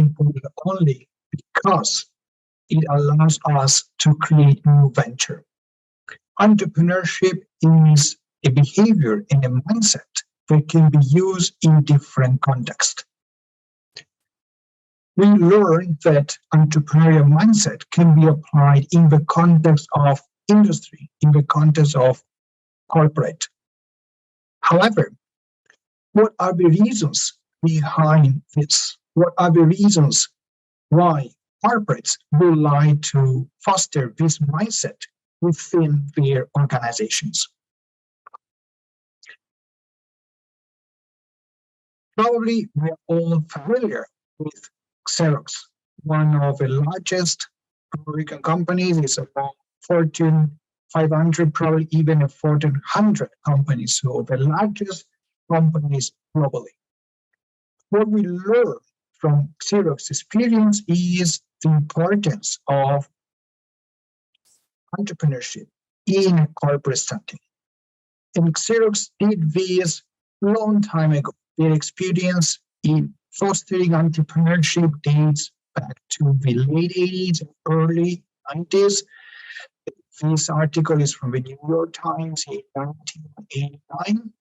important only because it allows us to create new venture. Entrepreneurship is a behavior and a mindset that can be used in different contexts. We learn that entrepreneurial mindset can be applied in the context of industry, in the context of corporate. However, what are the reasons behind this? What are the reasons why corporates would like to foster this mindset within their organizations? Probably we are all familiar with Xerox, one of the largest American companies. It's about Fortune 500, probably even a Fortune 100 companies, so the largest companies globally. What we learn from Xerox experience is the importance of entrepreneurship in a corporate setting. And Xerox did this long time ago. Their experience in fostering entrepreneurship dates back to the late 80s and early 90s. This article is from the New York Times in 1989.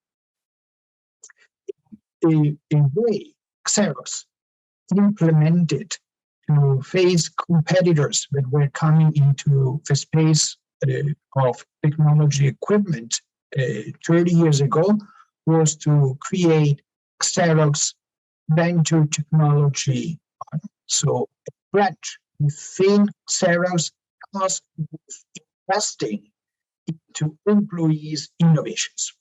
A way Xerox implemented to face competitors that were coming into the space of technology equipment 30 years ago was to create Xerox Venture Technology. So a branch within Xerox was investing into employees' innovations.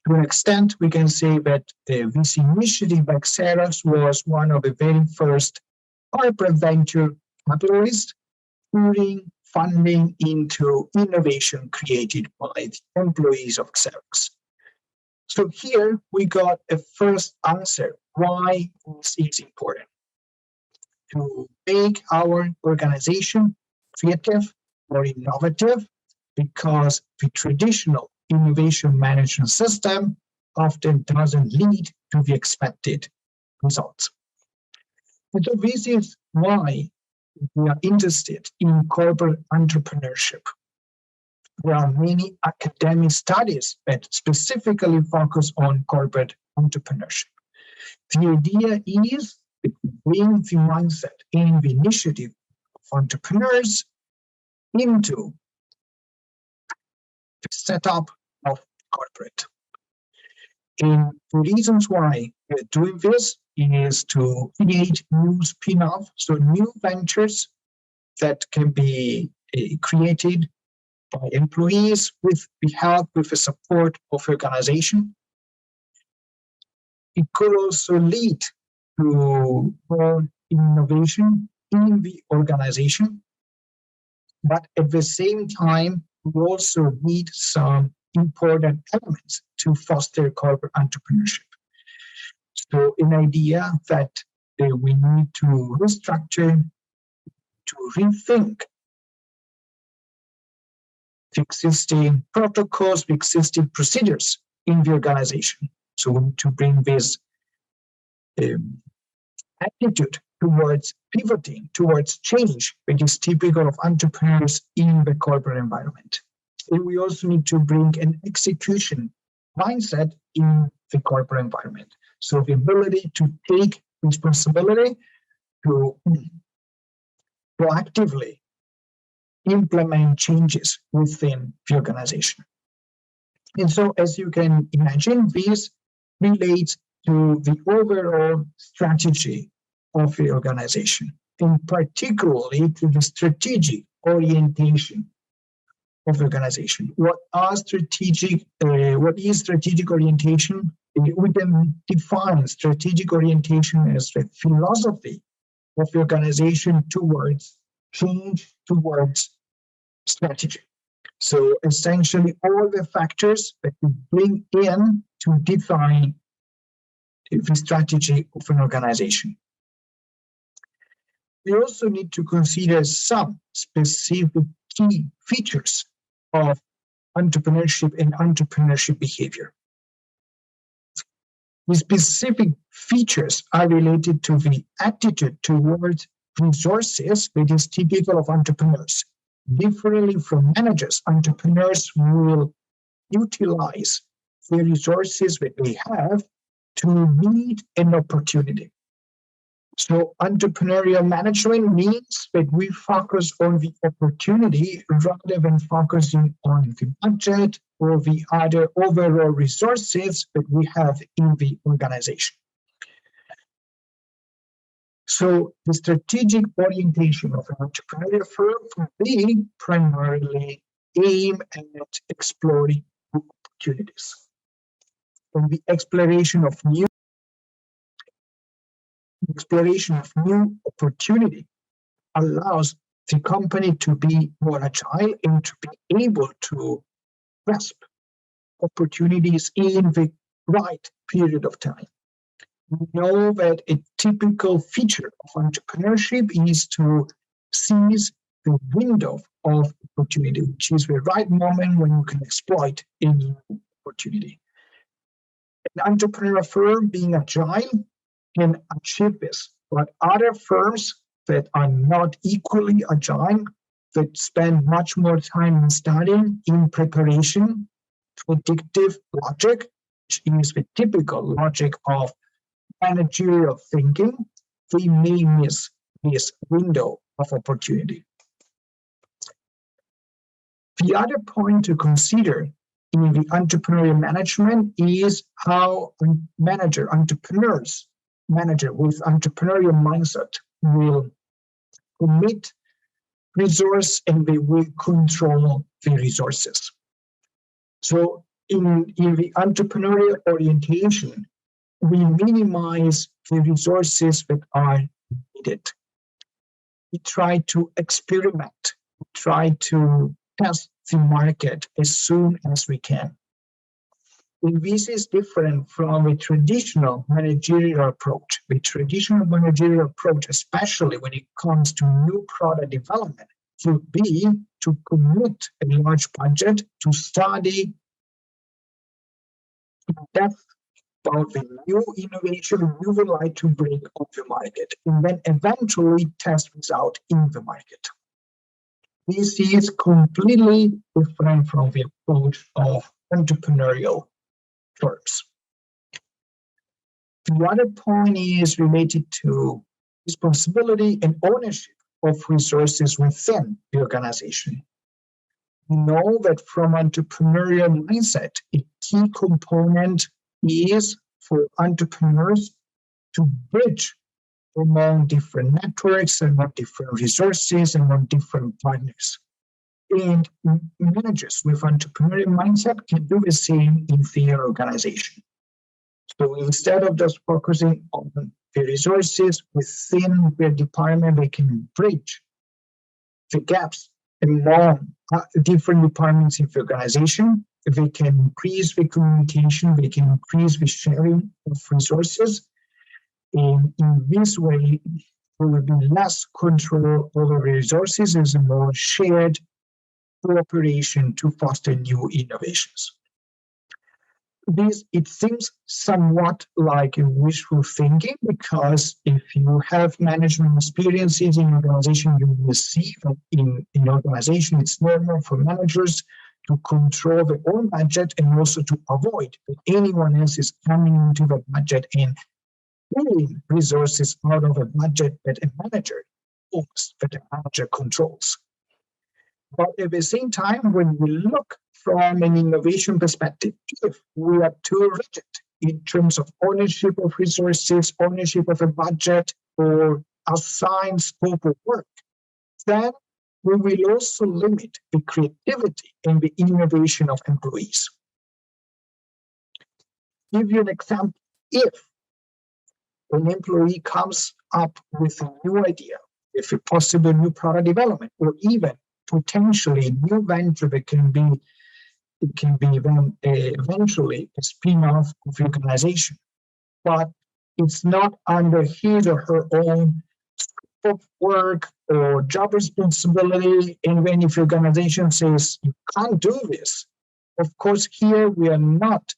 To an extent, we can say that this initiative by Xerox was one of the very first corporate venture capitalists pouring funding into innovation created by the employees of Xerox. So here we got a first answer why this is important. To make our organization creative or innovative, because the traditional innovation management system often doesn't lead to the expected results. And so this is why we are interested in corporate entrepreneurship. There are many academic studies that specifically focus on corporate entrepreneurship. The idea is to bring the mindset and the initiative of entrepreneurs into the setup of corporate. And the reasons why we're doing this is to create new spin-off, so new ventures that can be created by employees with the help, with the support of organization. It could also lead to more innovation in the organization, but at the same time, we also need some important elements to foster corporate entrepreneurship. So an idea that we need to restructure, to rethink the existing protocols, the existing procedures in the organization. So we need to bring this attitude towards pivoting, towards change, which is typical of entrepreneurs in the corporate environment. And we also need to bring an execution mindset in the corporate environment. So the ability to take responsibility, to proactively implement changes within the organization. And so, as you can imagine, this relates to the overall strategy of the organization, and particularly to the strategic orientation of the organization. What is strategic orientation? We can define strategic orientation as the philosophy of the organization towards change, towards strategy. So essentially all the factors that we bring in to define the strategy of an organization. We also need to consider some specific key features of entrepreneurship and entrepreneurship behavior. The specific features are related to the attitude towards resources, which is typical of entrepreneurs. Differently from managers, entrepreneurs will utilize the resources that they have to meet an opportunity. So entrepreneurial management means that we focus on the opportunity rather than focusing on the budget or the other overall resources that we have in the organization. So the strategic orientation of an entrepreneurial firm will be primarily aimed at exploring opportunities. And the exploration of new opportunity allows the company to be more agile and to be able to grasp opportunities in the right period of time. We know that a typical feature of entrepreneurship is to seize the window of opportunity, which is the right moment when you can exploit a new opportunity. An entrepreneurial firm being agile can achieve this, but other firms that are not equally agile, that spend much more time in studying, in preparation, predictive logic, which is the typical logic of managerial thinking, they may miss this window of opportunity. The other point to consider in the entrepreneurial management is how entrepreneurs with entrepreneurial mindset will commit resource and they will control the resources. So in the entrepreneurial orientation, we minimize the resources that are needed. We try to experiment, we try to test the market as soon as we can. And this is different from a traditional managerial approach. The traditional managerial approach, especially when it comes to new product development, would be to commit a large budget to study in depth about the new innovation we would like to bring on the market, and then eventually test this out in the market. This is completely different from the approach of entrepreneurial firms. The other point is related to responsibility and ownership of resources within the organization. We know that from entrepreneurial mindset, a key component is for entrepreneurs to bridge among different networks, among different resources, among different partners. And managers with entrepreneurial mindset can do the same in their organization. So instead of just focusing on the resources within their department, they can bridge the gaps among different departments in the organization. They can increase the communication, they can increase the sharing of resources. And in this way, there will be less control over the resources and a more shared cooperation to foster new innovations. It seems somewhat like a wishful thinking, because if you have management experiences in an organization, you will see that in an organization, it's normal for managers to control their own budget and also to avoid that anyone else is coming into the budget and pulling resources out of a budget that a manager owns, that a manager controls. But at the same time, when we look from an innovation perspective, if we are too rigid in terms of ownership of resources, ownership of a budget, or assigned scope of work, then we will also limit the creativity and the innovation of employees. Give you an example. If an employee comes up with a new idea, with a possible new product development, or even potentially a new venture that can be eventually a spin-off of the organization, but it's not under his or her own scope of work or job responsibility. And when if the organization says you can't do this, of course, here we are not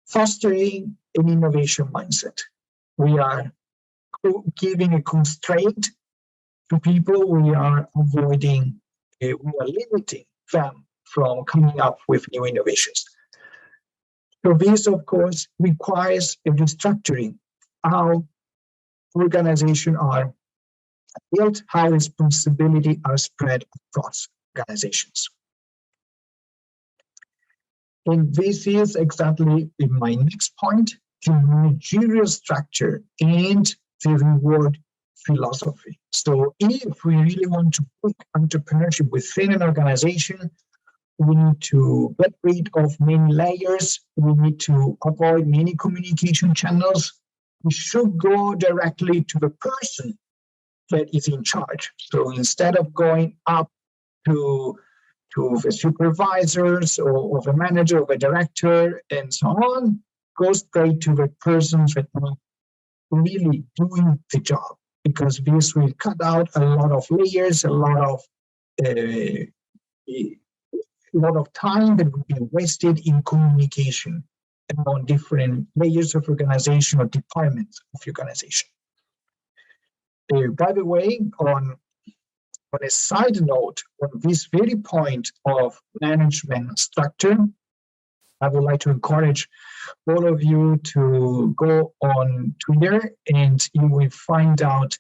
fostering an innovation mindset. We are giving a constraint to people. We are avoiding, we are limiting them from coming up with new innovations. So this, of course, requires a restructuring how organizations are built, how responsibility are spread across organizations. And this is exactly my next point, the managerial structure and the reward philosophy. So if we really want to put entrepreneurship within an organization, we need to get rid of many layers. We need to avoid many communication channels. We should go directly to the person that is in charge. So instead of going up to the supervisors or the manager or the director and so on, go straight to the persons that are really doing the job, because this will cut out a lot of layers, a lot of time that will be wasted in communication among different layers of organization or departments of organization. By the way, on a side note, on this very point of management structure, I would like to encourage all of you to go on Twitter, and you will find out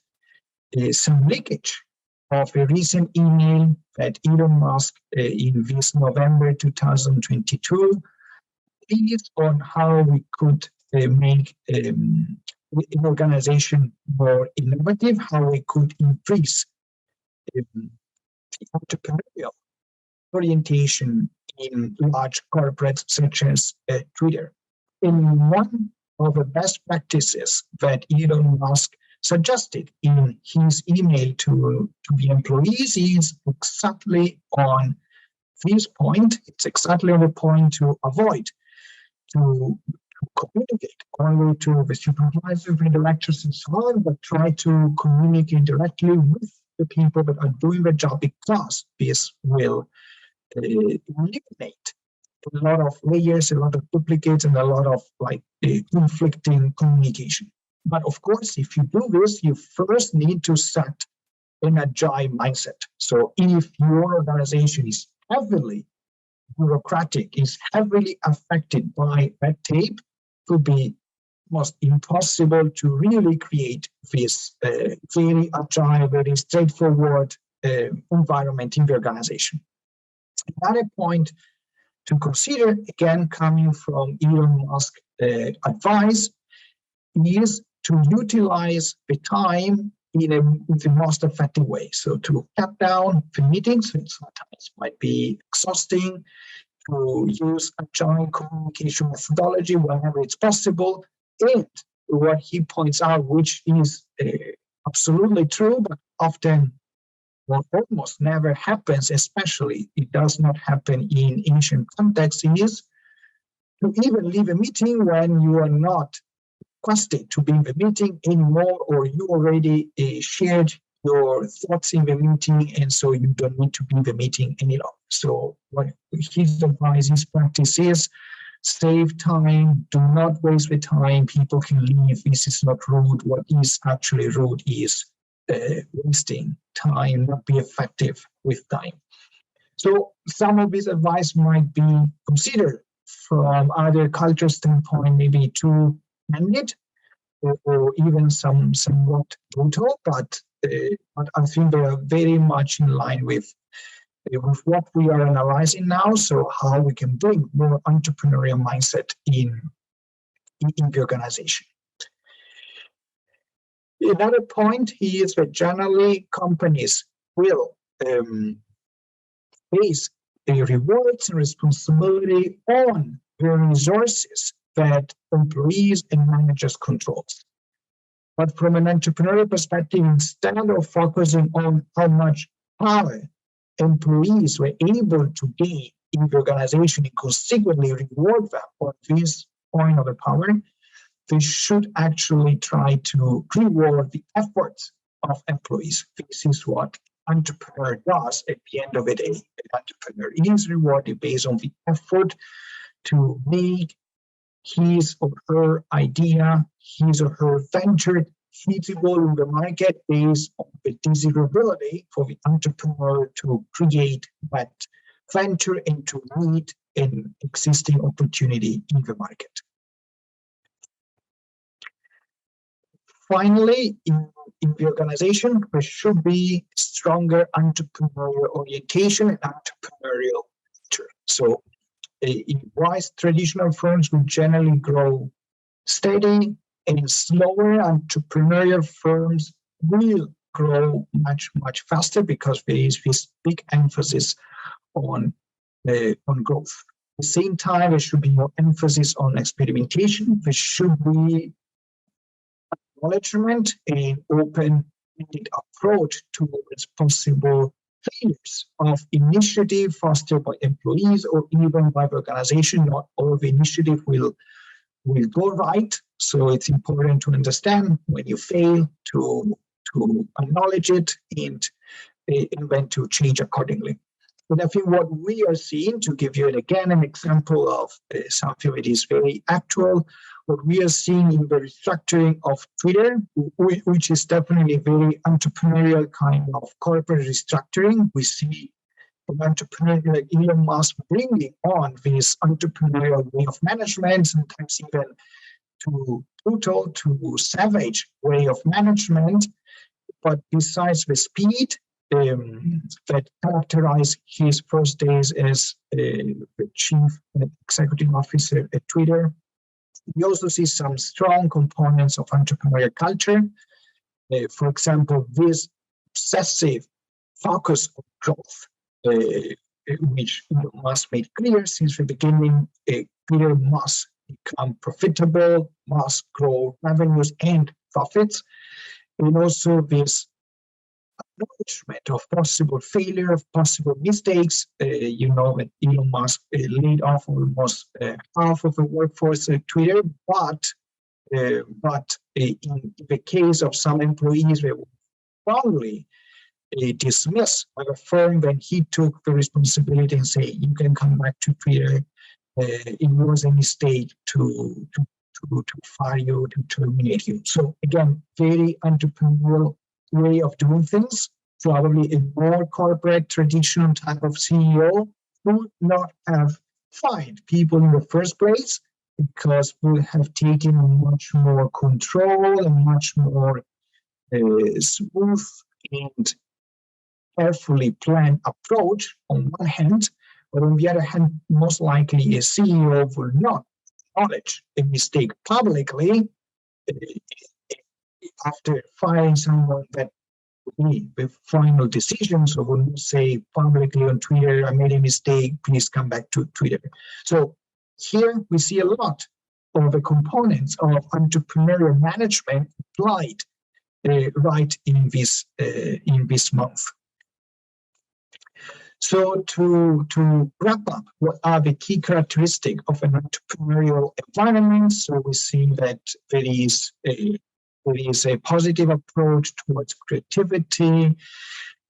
some leakage of a recent email that Elon Musk in this November 2022 is on how we could make an organization more innovative, how we could increase the entrepreneurial orientation in large corporates such as Twitter. In one of the best practices that Elon Musk suggested in his email to the employees is exactly on this point. It's exactly on the point to avoid to communicate only to the supervisors, the directors, and so on, but try to communicate directly with the people that are doing the job, because this will eliminate a lot of layers, a lot of duplicates, and a lot of conflicting communication. But of course, if you do this, you first need to set an agile mindset. So if your organization is heavily bureaucratic, is heavily affected by red tape, it would be almost impossible to really create this very agile, very straightforward environment in the organization. Another point to consider, again coming from Elon Musk advice, is to utilize the time in the most effective way. So to cut down the meetings, which sometimes might be exhausting, to use agile communication methodology whenever it's possible, and what he points out, which is absolutely true, but often almost never happens, especially it does not happen in Asian contexts, is to even leave a meeting when you are not requested to be in the meeting anymore, or you already shared your thoughts in the meeting, and so you don't need to be in the meeting any longer. So what his advice, his practice is, save time, do not waste the time, people can leave, this is not rude. What is actually rude is wasting time, not be effective with time. So some of this advice might be considered from either culture standpoint, maybe too candid, or even somewhat brutal, but I think they are very much in line with what we are analyzing now. So how we can bring more entrepreneurial mindset in the organization. Another point is that generally companies will base their rewards and responsibility on the resources that employees and managers control. But from an entrepreneurial perspective, instead of focusing on how much power employees were able to gain in the organization and consequently reward them on this point of the power, they should actually try to reward the efforts of employees. This is what entrepreneur does at the end of the day. An entrepreneur is rewarded based on the effort to make his or her idea, his or her venture feasible in the market based on the desirability for the entrepreneur to create that venture and to meet an existing opportunity in the market. Finally, in the organization, there should be stronger entrepreneurial orientation and entrepreneurial culture. So in wise traditional firms will generally grow steady, and slower entrepreneurial firms will grow much faster because there is this big emphasis on growth. At the same time, there should be more emphasis on experimentation. There should be acknowledgement and open-ended approach towards possible failures of initiative fostered by employees or even by the organization. Not all the initiative will go right. So it's important to understand when you fail, to acknowledge it and then to change accordingly. And I think what we are seeing, to give you again an example of something that is very actual, what we are seeing in the restructuring of Twitter, which is definitely a very entrepreneurial kind of corporate restructuring. We see an entrepreneur like Elon Musk bringing on this entrepreneurial way of management, sometimes even to brutal, to savage way of management. But besides the speed that characterized his first days as the chief executive officer at Twitter, we also see some strong components of entrepreneurial culture. For example, this obsessive focus on growth, which must make clear since the beginning, Twitter must become profitable, must grow revenues and profits, and also this acknowledgement of possible failure, of possible mistakes. That Elon Musk laid off almost half of the workforce at Twitter, but in the case of some employees, they were wrongly dismissed by the firm when he took the responsibility and say, you can come back to Twitter. It was a mistake to fire you, to terminate you. So again, very entrepreneurial way of doing things. Probably a more corporate, traditional type of CEO would not have fired people in the first place because would have taken a much more control and much more smooth and carefully planned approach on one hand, but on the other hand, most likely a CEO will not acknowledge a mistake publicly after firing someone that with final decisions, or will not say publicly on Twitter, I made a mistake, please come back to Twitter. So here we see a lot of the components of entrepreneurial management applied right in this month. So to wrap up, what are the key characteristics of an entrepreneurial environment? So we see that there is a positive approach towards creativity.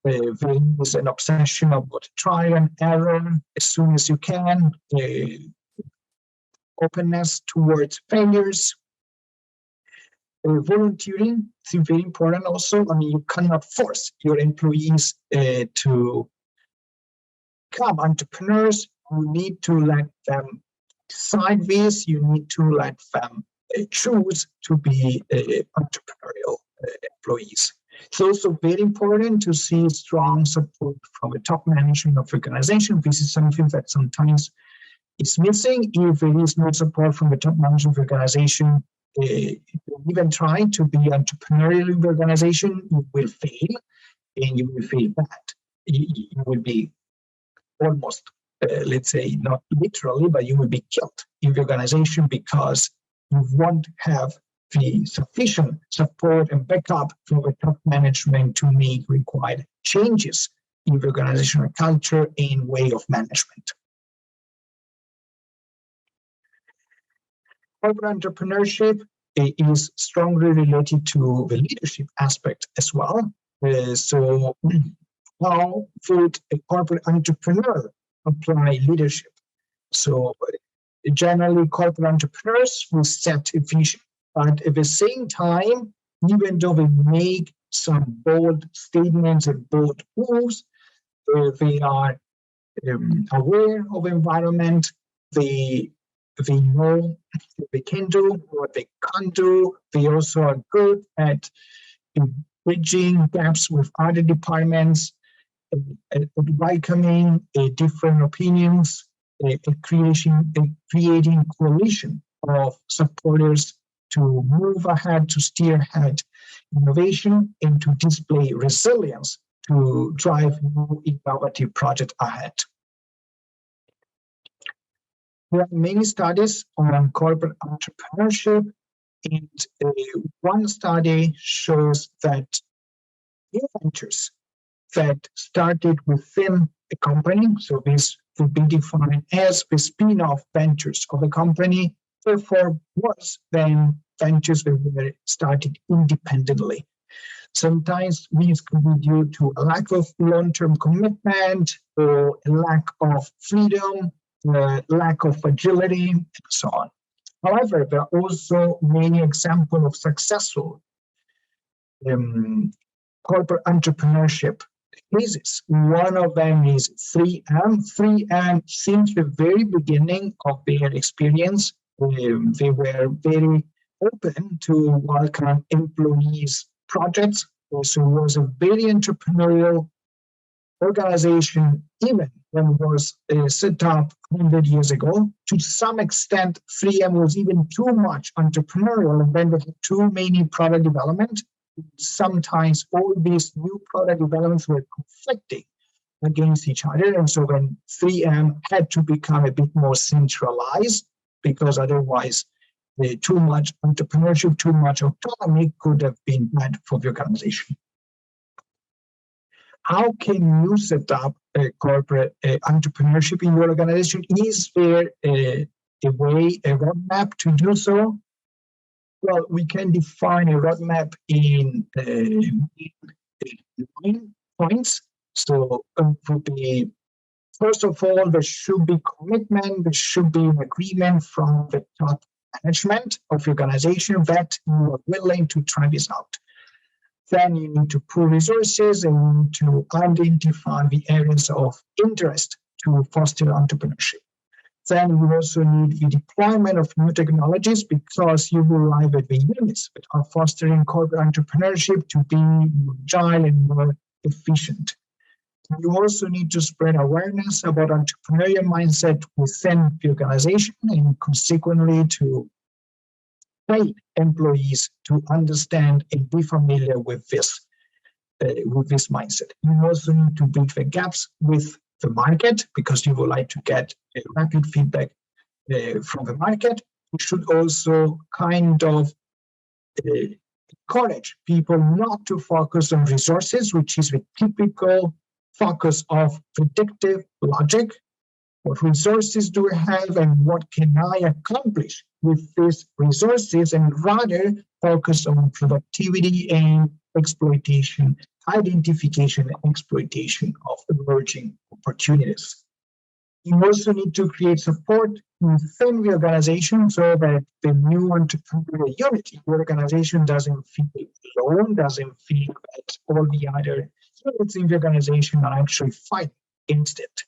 There is an obsession about trial and error as soon as you can. Openness towards failures. Volunteering is very important also. I mean, you cannot force your employees to become entrepreneurs. You need to let them decide this. You need to let them choose to be entrepreneurial employees. It's also very important to see strong support from the top management of the organization. This is something that sometimes is missing. If there is no support from the top management of the organization, even trying to be entrepreneurial in the organization, you will fail, and you will fail bad. You will be almost, let's say, not literally, but you will be killed in the organization because you won't have the sufficient support and backup from the top management to make required changes in the organizational culture and way of management. Corporate entrepreneurship is strongly related to the leadership aspect as well. So how would a corporate entrepreneur apply leadership? So generally corporate entrepreneurs will set a vision, but at the same time, even though they make some bold statements and bold moves, they are aware of the environment. They know what they can do, what they can't do. They also are good at bridging gaps with other departments, welcoming different opinions, creating coalition of supporters to move ahead, to steer ahead innovation, and to display resilience to drive new innovative projects ahead. There are many studies on corporate entrepreneurship, and one study shows that new ventures that started within a company, so this would be defined as the spin-off ventures of a company, therefore worse than ventures that were started independently. Sometimes these could be due to a lack of long-term commitment or a lack of freedom, lack of agility, and so on. However, there are also many examples of successful corporate entrepreneurship cases. One of them is 3M. 3M, since the very beginning of their experience, they were very open to welcome employees' projects. So it was a very entrepreneurial organization, even when it was set up 100 years ago. To some extent, 3M was even too much entrepreneurial, and then they had too many product development. Sometimes all these new product developments were conflicting against each other, and so then 3M had to become a bit more centralized, because otherwise too much entrepreneurship, too much autonomy could have been bad for the organization. How can you set up a corporate entrepreneurship in your organization? Is there a roadmap to do so? Well, we can define a roadmap in 9 points. So first of all, there should be commitment, there should be an agreement from the top management of the organization that you are willing to try this out. Then you need to pool resources and you need to identify the areas of interest to foster entrepreneurship. Then you also need the deployment of new technologies, because you will arrive at the units that are fostering corporate entrepreneurship to be more agile and more efficient. You also need to spread awareness about entrepreneurial mindset within the organization, and consequently to train employees to understand and be familiar with this mindset. You also need to bridge the gaps with the market, because you would like to get rapid feedback from the market. You should also kind of encourage people not to focus on resources, which is the typical focus of predictive logic. What resources do I have and what can I accomplish with these resources, and rather focus on productivity and exploitation, identification and exploitation of emerging opportunities. You also need to create support within the organization so that the new entrepreneurial unity, the organization doesn't feel alone, doesn't feel that all the other units in the organization are actually fighting against it.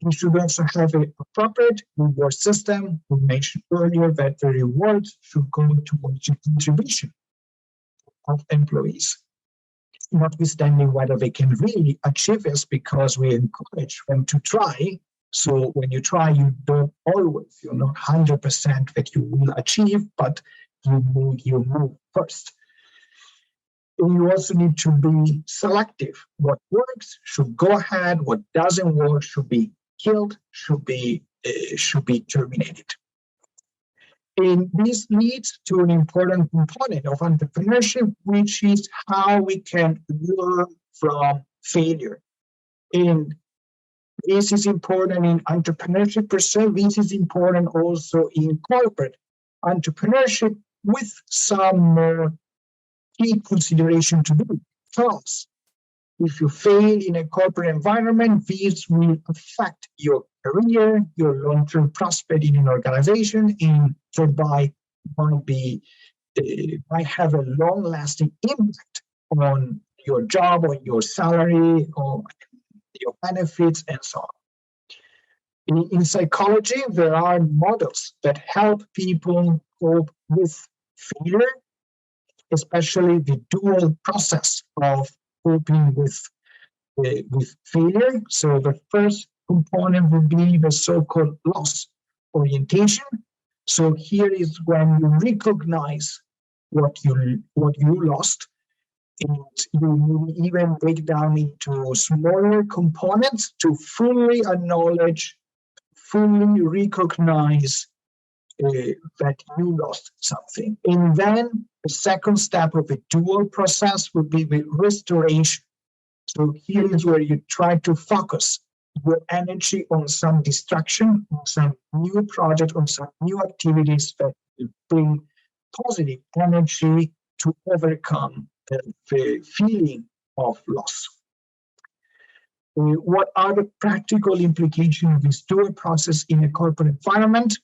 You should also have an appropriate reward system. We mentioned earlier that the rewards should go towards the contribution of employees, notwithstanding whether they can really achieve this, because we encourage them to try. So when you try, you're not 100% that you will achieve, but you move first. And you also need to be selective. What works should go ahead. What doesn't work should be killed, should be terminated. And this leads to an important component of entrepreneurship, which is how we can learn from failure. And this is important in entrepreneurship per se. This is important also in corporate entrepreneurship, with some more key consideration to do. Because if you fail in a corporate environment, this will affect your career, your long-term prospect in an organization, and thereby might have a long-lasting impact on your job, on your salary, on your benefits, and so on. In psychology, there are models that help people cope with failure, especially the dual process of coping with failure. So the first component would be the so-called loss orientation. So here is when you recognize what you lost, and you even break down into smaller components to fully acknowledge, fully recognize that you lost something. And then the second step of the dual process would be the restoration. So here is where you try to focus your energy on some distraction, on some new project, on some new activities that bring positive energy to overcome the feeling of loss. What are the practical implications of this dual process in a corporate environment?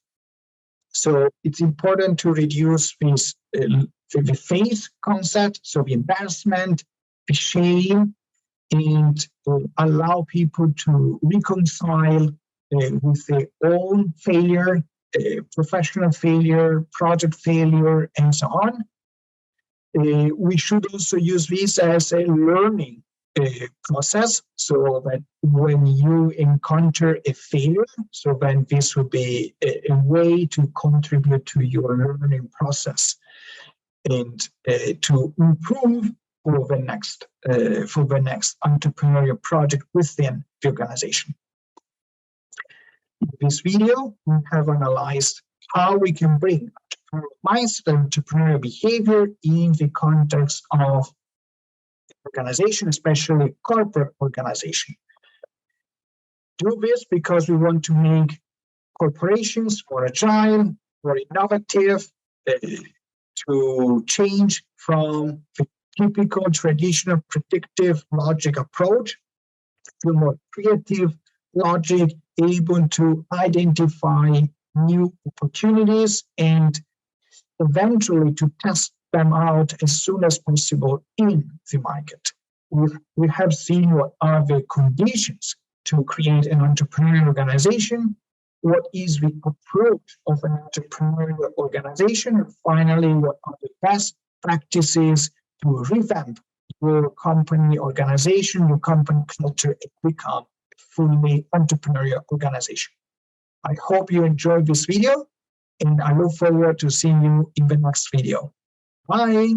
So it's important to reduce this the phase concept, so the embarrassment, the shame, and allow people to reconcile with their own failure, professional failure, project failure, and so on. We should also use this as a learning process, so that when you encounter a failure, so then this will be a way to contribute to your learning process and to improve for the next entrepreneurial project within the organization. In this video, we have analyzed how we can bring mindset and entrepreneurial behavior in the context of organization, especially corporate organization. Do this because we want to make corporations more agile, more innovative, to change from the typical traditional predictive logic approach to a more creative logic, able to identify new opportunities and eventually to test them out as soon as possible in the market. We have seen what are the conditions to create an entrepreneurial organization, what is the approach of an entrepreneurial organization, and finally, what are the best practices to revamp your company organization, your company culture, and become a fully entrepreneurial organization. I hope you enjoyed this video, and I look forward to seeing you in the next video. Bye.